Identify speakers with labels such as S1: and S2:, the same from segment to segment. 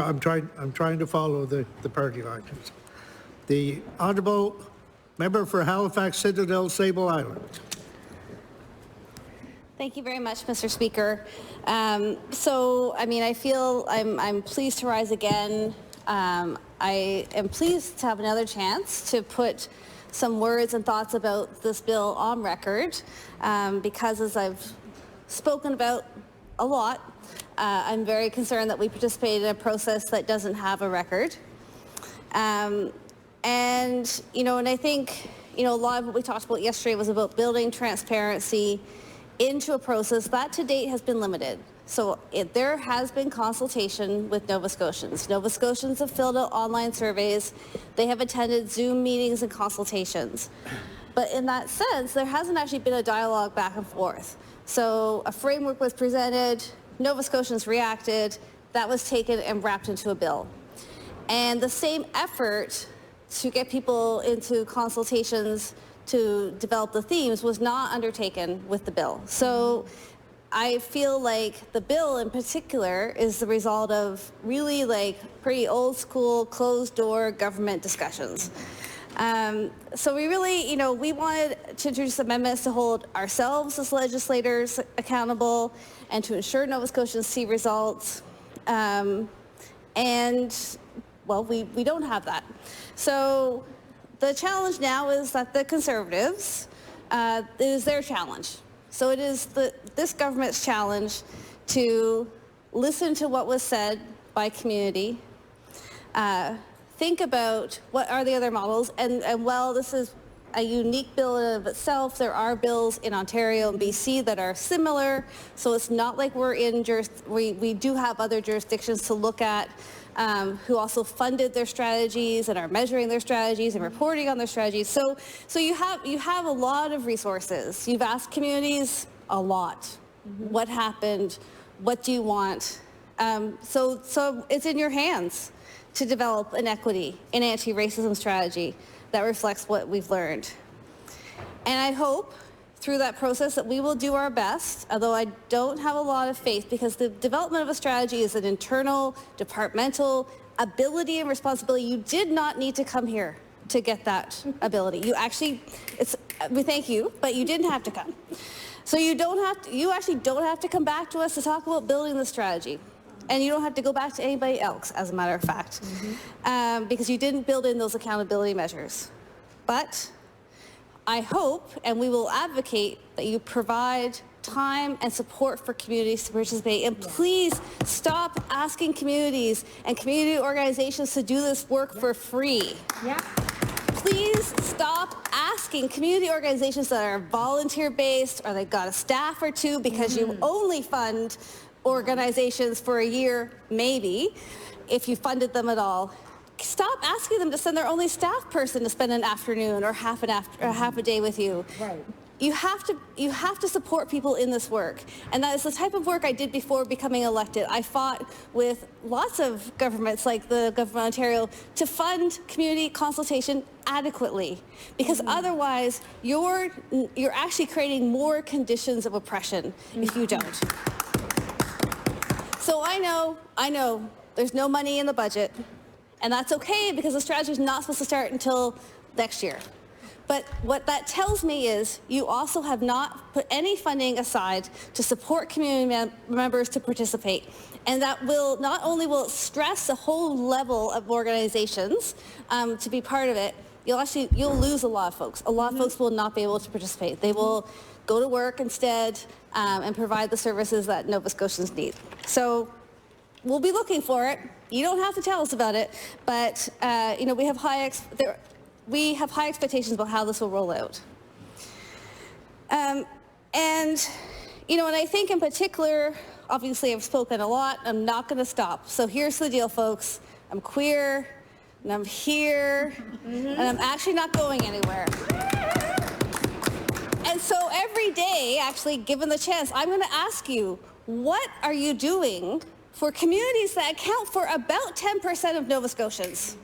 S1: I'm trying to follow the party lines. The Honourable Member for Halifax Citadel Sable Island.
S2: Thank you very much, Mr. Speaker. So, I mean, I feel I'm pleased to rise again. I am pleased to have another chance to put some words and thoughts about this bill on record, because as I've spoken about a lot, I'm very concerned that we participate in a process that doesn't have a record. And I think, a lot of what we talked about yesterday was about building transparency into a process that to date has been limited. So there has been consultation with Nova Scotians. Nova Scotians have filled out online surveys. They have attended Zoom meetings and consultations. But in that sense, there hasn't actually been a dialogue back and forth. So a framework was presented, Nova Scotians reacted, that was taken and wrapped into a bill. And the same effort to get people into consultations to develop the themes was not undertaken with the bill. So I feel like the bill in particular is the result of really pretty old school closed door government discussions. So we really, we wanted to introduce amendments to hold ourselves as legislators accountable and to ensure Nova Scotians see results. Well, we don't have that. So the challenge now is that the Conservatives, it is their challenge. So it is this government's challenge to listen to what was said by community, think about what are the other models, and while this is a unique bill in and of itself, there are bills in Ontario and BC that are similar, so it's not like we're in we do have other jurisdictions to look at who also funded their strategies and are measuring their strategies and reporting on their strategies. So you have a lot of resources. You've asked communities a lot. Mm-hmm. What happened? What do you want? So it's in your hands to develop an equity and anti-racism strategy that reflects what we've learned. And I hope through that process that we will do our best, although I don't have a lot of faith, because the development of a strategy is an internal, departmental ability and responsibility. You did not need to come here to get that ability. We thank you, but you didn't have to come. So you actually don't have to come back to us to talk about building the strategy. And you don't have to go back to anybody else, as a matter of fact, because you didn't build in those accountability measures. But I hope, and we will advocate, that you provide time and support for communities to participate. And please stop asking communities and community organizations to do this work for free. Yeah. Please stop asking community organizations that are volunteer-based or they've got a staff or two, because you only fund organizations for a year, maybe, if you funded them at all. Stop asking them to send their only staff person to spend an afternoon or half a day with you. Right. You have to support people in this work, and that is the type of work I did before becoming elected. I fought with lots of governments, like the government of Ontario, to fund community consultation adequately, because otherwise you're actually creating more conditions of oppression if you don't. So I know there's no money in the budget, and that's okay, because the strategy is not supposed to start until next year. But what that tells me is you also have not put any funding aside to support community members to participate. And that will not only will it stress a whole level of organizations to be part of it, you'll lose a lot of folks. A lot of folks will not be able to participate. They will go to work instead and provide the services that Nova Scotians need. So we'll be looking for it. You don't have to tell us about it, but we have high expectations about how this will roll out. And I think in particular, obviously I've spoken a lot, I'm not gonna stop. So here's the deal, folks. I'm queer, and I'm here, and I'm actually not going anywhere. And so every day, actually, given the chance, I'm gonna ask you, what are you doing for communities that account for about 10% of Nova Scotians?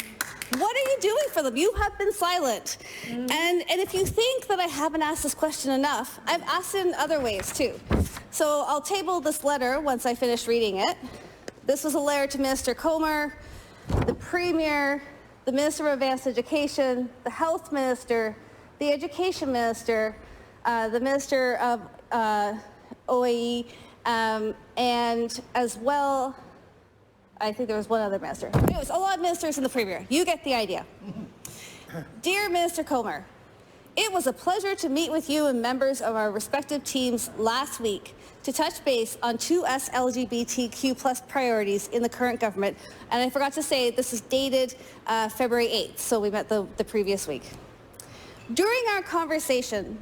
S2: What are you doing for them? You have been silent. And if you think that I haven't asked this question enough, I've asked it in other ways too. So I'll table this letter once I finish reading it, This was a letter to Minister Comer, the Premier, the Minister of Advanced Education, the Health Minister, the Education Minister, the Minister of OAE, and as well, I think there was one other minister. It was a lot of ministers and the Premier. You get the idea. Dear Minister Comer, it was a pleasure to meet with you and members of our respective teams last week to touch base on 2S LGBTQ+ priorities in the current government. And I forgot to say, this is dated February 8th, so we met the previous week. During our conversation,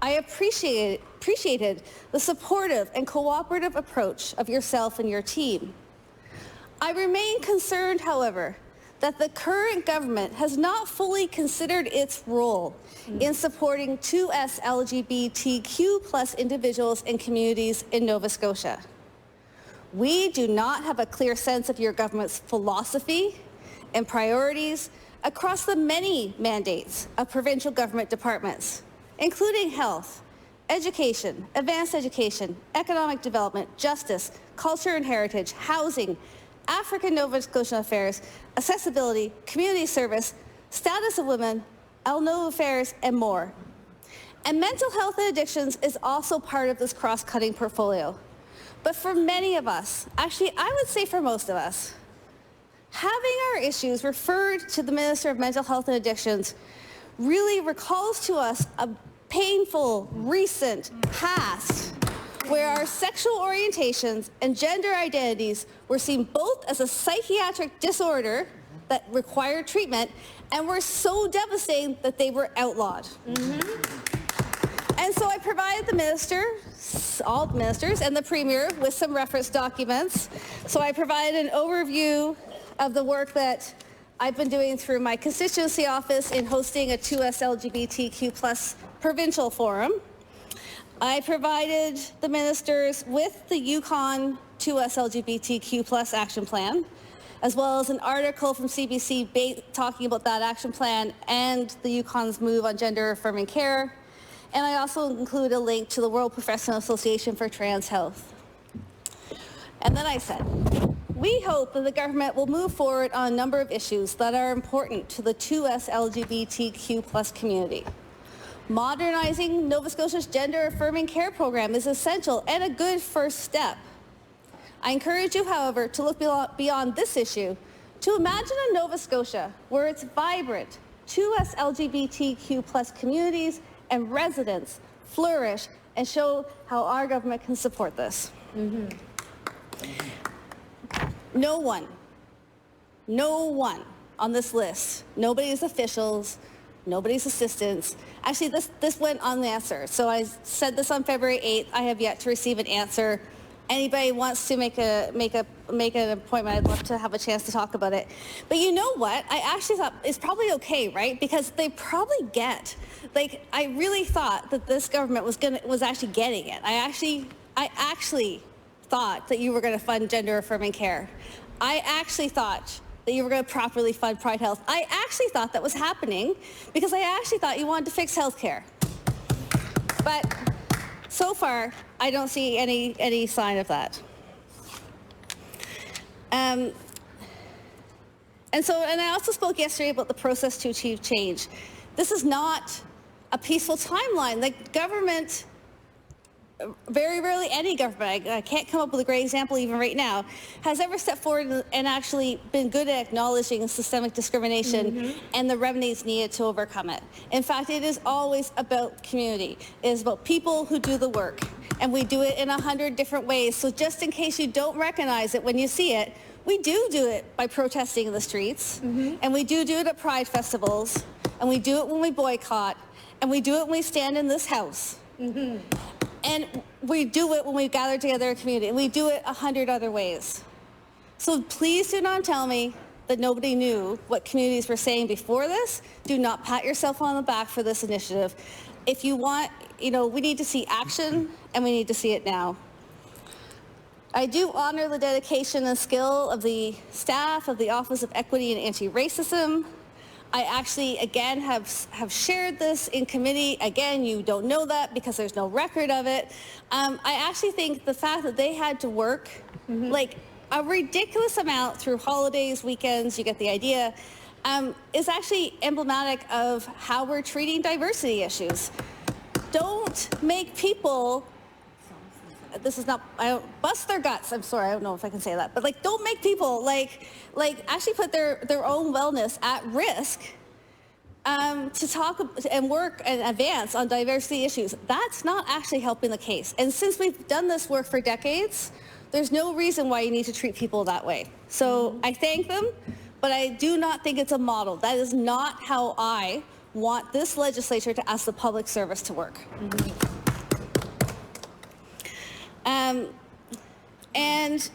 S2: I appreciated the supportive and cooperative approach of yourself and your team. I remain concerned, however, that the current government has not fully considered its role in supporting 2S LGBTQ+ individuals and communities in Nova Scotia. We do not have a clear sense of your government's philosophy and priorities across the many mandates of provincial government departments, including health, education, advanced education, economic development, justice, culture and heritage, housing, African Nova Scotian affairs, accessibility, community service, status of women, El-Nova affairs, and more. And mental health and addictions is also part of this cross-cutting portfolio. But for many of us, actually I would say for most of us, having our issues referred to the Minister of Mental Health and Addictions really recalls to us a painful, recent past where our sexual orientations and gender identities were seen both as a psychiatric disorder that required treatment and were so devastating that they were outlawed. And so I provided the minister, all ministers, and the Premier with some reference documents. So I provided an overview of the work that I've been doing through my constituency office in hosting a 2S LGBTQ+ provincial forum. I provided the ministers with the Yukon 2S LGBTQ+ action plan, as well as an article from CBC talking about that action plan and the Yukon's move on gender affirming care. And I also include a link to the World Professional Association for Trans Health. And then I said, we hope that the government will move forward on a number of issues that are important to the 2S LGBTQ+ community. Modernizing Nova Scotia's gender-affirming care program is essential and a good first step. I encourage you, however, to look beyond this issue to imagine a Nova Scotia where its vibrant 2S LGBTQ+ communities and residents flourish and show how our government can support this. No one on this list, nobody's officials, nobody's assistants. Actually, this went unanswered. So I said this on February 8th. I have yet to receive an answer. Anybody wants to make an appointment, I'd love to have a chance to talk about it. But you know what? I actually thought it's probably okay, right? Because they probably get, like, I really thought that this government was actually getting it. I actually thought that you were going to fund gender affirming care. I actually thought that you were going to properly fund Pride Health. I actually thought that was happening because I actually thought you wanted to fix healthcare. But so far, I don't see any sign of that. And I also spoke yesterday about the process to achieve change. This is not a peaceful timeline. Like government, very rarely any government, I can't come up with a great example even right now, has ever stepped forward and actually been good at acknowledging systemic discrimination and the remedies needed to overcome it. In fact, it is always about community. It is about people who do the work. And we do it in 100 different ways. So just in case you don't recognize it when you see it, we do it by protesting in the streets. And we do it at Pride festivals. And we do it when we boycott. And we do it when we stand in this house. And we do it when we gather together a community. And we do it 100 other ways. So please do not tell me that nobody knew what communities were saying before this. Do not pat yourself on the back for this initiative. If you want, we need to see action, and we need to see it now. I do honor the dedication and skill of the staff of the Office of Equity and Anti-Racism. I actually, again, have shared this in committee. Again, you don't know that because there's no record of it. I actually think the fact that they had to work, like a ridiculous amount through holidays, weekends, you get the idea, is actually emblematic of how we're treating diversity issues. Don't make people, this is not, I don't, bust their guts. I'm sorry, I don't know if I can say that, but like, don't make people like actually put their own wellness at risk to talk and work and advance on diversity issues. That's not actually helping the case. And since we've done this work for decades, there's no reason why you need to treat people that way. So I thank them, but I do not think it's a model. That is not how I want this legislature to ask the public service to work. And,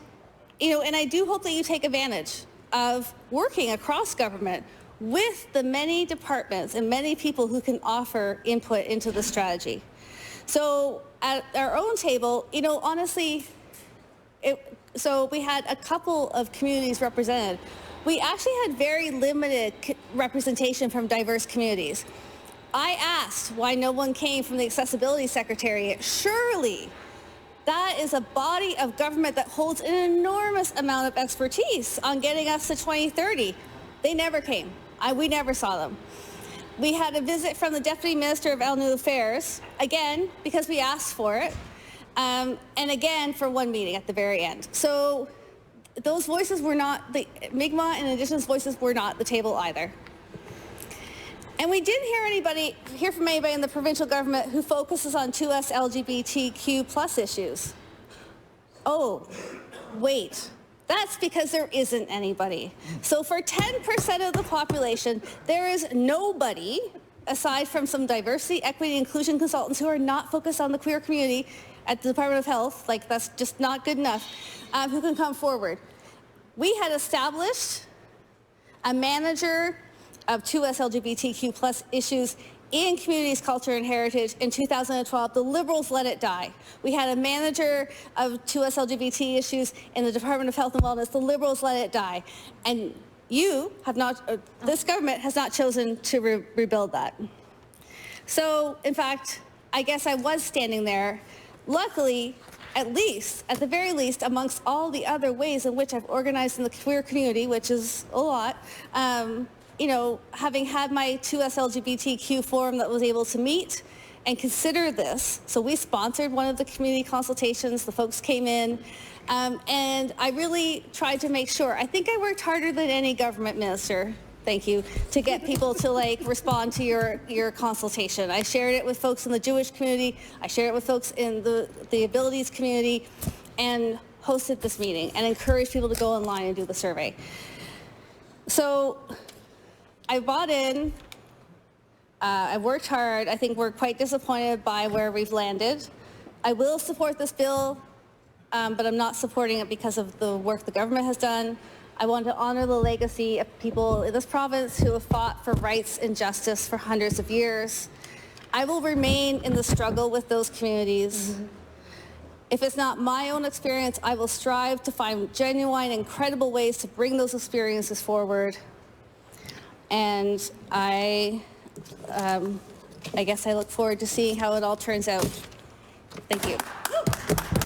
S2: you know, and I do hope that you take advantage of working across government with the many departments and many people who can offer input into the strategy. So at our own table, you know, honestly, so we had a couple of communities represented. We actually had very limited representation from diverse communities. I asked why no one came from the Accessibility Secretariat. Surely that is a body of government that holds an enormous amount of expertise on getting us to 2030. They never came. We never saw them. We had a visit from the Deputy Minister of Elderly Affairs, again, because we asked for it, and again for one meeting at the very end. So those voices were not, the Mi'kmaq and Indigenous voices were not at the table either. And we didn't hear from anybody in the provincial government who focuses on 2S LGBTQ plus issues. Oh, wait. That's because there isn't anybody. So for 10% of the population, there is nobody, aside from some diversity, equity, and inclusion consultants who are not focused on the queer community at the Department of Health, like that's just not good enough, who can come forward. We had established a manager of 2S LGBTQ plus issues in communities, culture, and heritage in 2012. The Liberals let it die. We had a manager of 2S LGBT issues in the Department of Health and Wellness. The Liberals let it die. And you have not, this government has not chosen to rebuild that. So, in fact, I guess I was standing there. Luckily, at the very least, amongst all the other ways in which I've organized in the queer community, which is a lot, you know, having had my 2S LGBTQ forum that was able to meet and consider this. So we sponsored one of the community consultations. The folks came in, and I really tried to make sure. I think I worked harder than any government minister, thank you, to get people to like respond to your consultation. I shared it with folks in the Jewish community. I shared it with folks in the abilities community, and hosted this meeting and encouraged people to go online and do the survey. So I bought in, I worked hard. I think we're quite disappointed by where we've landed. I will support this bill, but I'm not supporting it because of the work the government has done. I want to honor the legacy of people in this province who have fought for rights and justice for hundreds of years. I will remain in the struggle with those communities. If it's not my own experience, I will strive to find genuine and credible ways to bring those experiences forward. And I guess I look forward to seeing how it all turns out. Thank you.